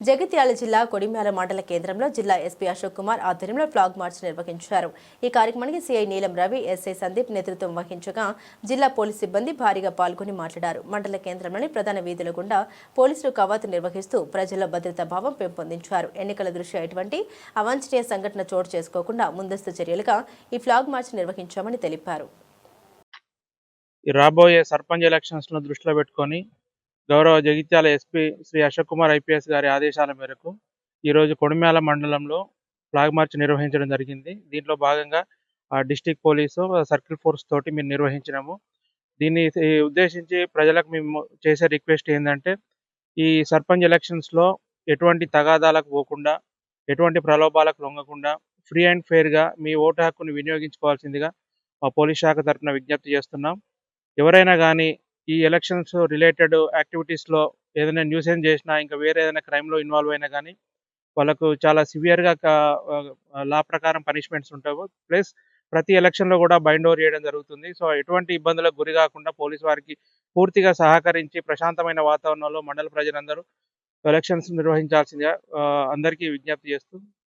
జగిత్యాల జిల్లా కొడిమ్యాల మండల కేంద్రంలో జిల్లా ఎస్పీ అశోక్ కుమార్ ఆధ్వర్యంలో ఫ్లాగ్ మార్చ్ నిర్వహించారు. ఈ కార్యక్రమానికి సీఐ నీలం రవి, ఎస్ఐ సందీప్ నేతృత్వం వహించగా జిల్లా పోలీసు సిబ్బంది భారీగా పాల్గొని మాట్లాడారు. మండల కేంద్రంలోని ప్రధాన వీధుల గుండా పోలీసులు కవాతు నిర్వహిస్తూ ప్రజల భద్రతా భావం పెంపొందించారు. ఎన్నికల దృష్ట్యా ఎటువంటి అవాంఛనీయ సంఘటన చోటు చేసుకోకుండా ముందస్తు చర్యలుగా ఈ ఫ్లాగ్ మార్చ్ నిర్వహించామని తెలిపారు. రాబోయే సర్పంచ్ ఎలక్షన్స్ ను దృష్టిలో పెట్టుకొని గౌరవ జగిత్యాల ఎస్పీ శ్రీ అశోక్ కుమార్ ఐపీఎస్ గారి ఆదేశాల మేరకు ఈరోజు కొడిమ్యాల మండలంలో ఫ్లాగ్ మార్చ్ నిర్వహించడం జరిగింది. దీంట్లో భాగంగా డిస్టిక్ పోలీసు సర్కిల్ ఫోర్స్ తోటి మేము నిర్వహించినాము. దీన్ని ఉద్దేశించి ప్రజలకు మేము చేసే రిక్వెస్ట్ ఏంటంటే, ఈ సర్పంచ్ ఎలక్షన్స్లో ఎటువంటి తగాదాలకు పోకుండా, ఎటువంటి ప్రలోభాలకు లొంగకుండా ఫ్రీ అండ్ ఫెయిర్గా మీ ఓటు హక్కును వినియోగించుకోవాల్సిందిగా మా పోలీస్ శాఖ తరఫున విజ్ఞప్తి చేస్తున్నాం. ఎవరైనా కానీ ఈ ఎలక్షన్స్ రిలేటెడ్ యాక్టివిటీస్లో ఏదైనా న్యూసెన్స్ చేసినా, ఇంకా వేరే ఏదైనా క్రైమ్లో ఇన్వాల్వ్ అయినా కానీ వాళ్ళకు చాలా సివియర్గా లా ప్రకారం పనిష్మెంట్స్ ఉంటావు. ప్లస్ ప్రతి ఎలక్షన్లో కూడా బైండ్ ఓవర్ చేయడం జరుగుతుంది. సో ఎటువంటి ఇబ్బందులకు గురి కాకుండా పోలీసు వారికి పూర్తిగా సహకరించి ప్రశాంతమైన వాతావరణంలో మండల ప్రజలందరూ ఎలక్షన్స్ నిర్వహించాల్సిందిగా అందరికీ విజ్ఞప్తి చేస్తూ